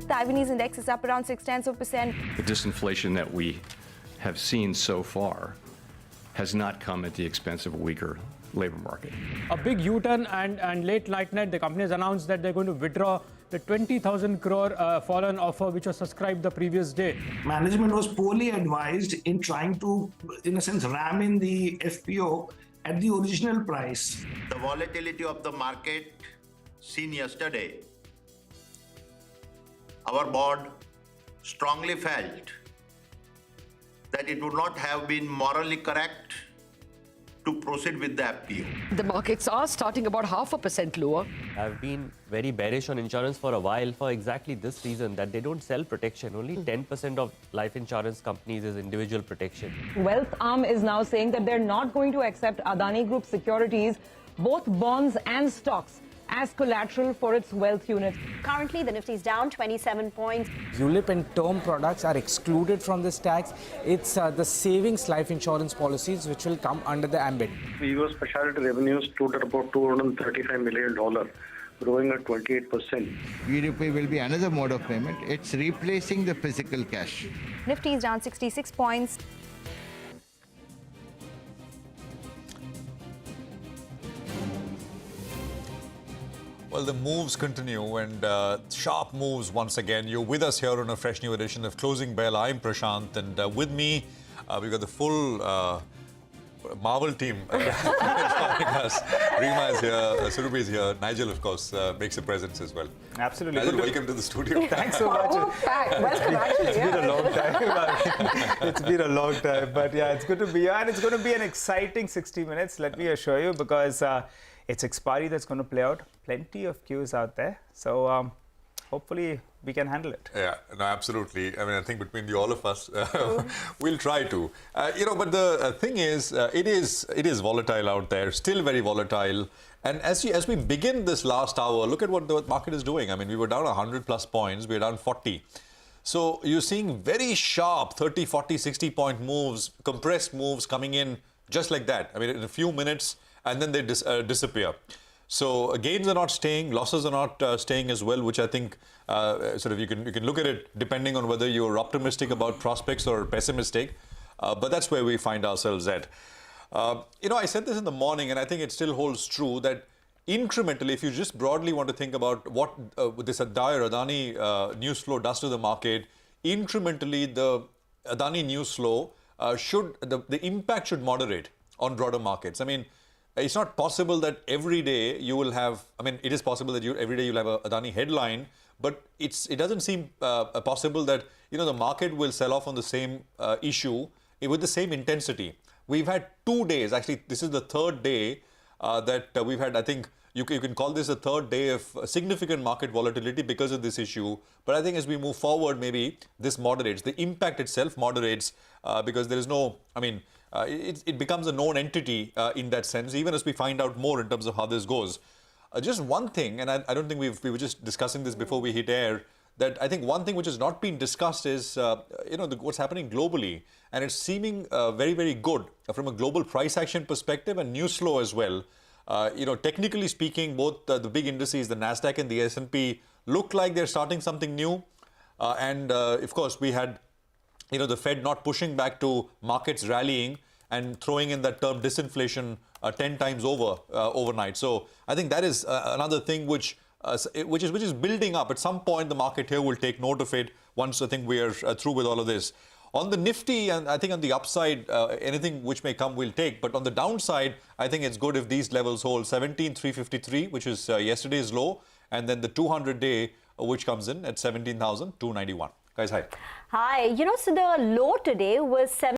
Taiwanese index is up around 0.6%. The disinflation that we have seen so far has not come at the expense of a weaker labor market. A big U-turn, and late night, the company has announced that they're going to withdraw the 20,000 crore fallen offer which was subscribed the previous day. Management was poorly advised in trying to, in a sense, ram in the FPO at the original price. The volatility of the market seen yesterday, our board strongly felt that it would not have been morally correct to proceed with the appeal. The markets are starting about 0.5% lower. I've been very bearish on insurance for a while for exactly this reason, that they don't sell protection. Only 10% of life insurance companies is individual protection. Wealth arm is now saying that they're not going to accept Adani Group securities, both bonds and stocks, as collateral for its wealth unit. Currently, the Nifty is down 27 points. ULIP and term products are excluded from this tax. It's the savings life insurance policies which will come under the ambit. US specialty revenues stood at about $235 million, growing at 28%. UDP will be another mode of payment. It's replacing the physical cash. Nifty is down 66 points. Well, the moves continue, and sharp moves once again. You're with us here on a fresh new edition of Closing Bell. I'm Prashant, and with me, we've got the full Marvel team joining us. Rima is here, Surabhi is here, Nigel, of course, makes a presence as well. Absolutely. Nigel, welcome to the studio. Thanks so much. Welcome, actually. It's been a long time. It's been a long time, but yeah, it's good to be here, and it's going to be an exciting 60 minutes, let me assure you, because it's expiry that's going to play out. Plenty of queues out there. So hopefully we can handle it. Yeah, no, absolutely. I mean, I think between all of us, we'll try to. But the thing is, it is volatile out there, still very volatile. And as we begin this last hour, look at what the market is doing. I mean, we were down 100 plus points, we're down 40. So you're seeing very sharp 30, 40, 60 point moves, compressed moves coming in just like that. I mean, in a few minutes, and then they disappear. So gains are not staying, losses are not staying as well, which I think sort of you can look at it depending on whether you're optimistic about prospects or pessimistic. But that's where we find ourselves at. I said this in the morning, and I think it still holds true that incrementally, if you just broadly want to think about what this dire Adani news flow does to the market, incrementally the Adani news flow the impact should moderate on broader markets. I mean, it's not possible that every day you will have, it is possible that every day you'll have a Adani headline, but it doesn't seem possible that, the market will sell off on the same issue with the same intensity. We've had 2 days, actually, this is the third day that we've had, I think, you can call this a third day of significant market volatility because of this issue. But I think as we move forward, maybe this moderates. The impact itself moderates because there is no, it becomes a known entity in that sense, even as we find out more in terms of how this goes. Just one thing, and I don't think we were just discussing this before we hit air, that I think one thing which has not been discussed is, what's happening globally. And it's seeming very, very good from a global price action perspective and news flow as well. Technically speaking, both the big indices, the Nasdaq and the S&P, look like they're starting something new. Of course, we had the Fed not pushing back to markets rallying and throwing in that term disinflation 10 times overnight. So I think that is another thing which is building up. At some point, the market here will take note of it once I think we are through with all of this. On the Nifty, and I think on the upside, anything which may come we'll take. But on the downside, I think it's good if these levels hold 17,353, which is yesterday's low, and then the 200-day, which comes in at 17,291. Guys, hi. Hi. So the low today was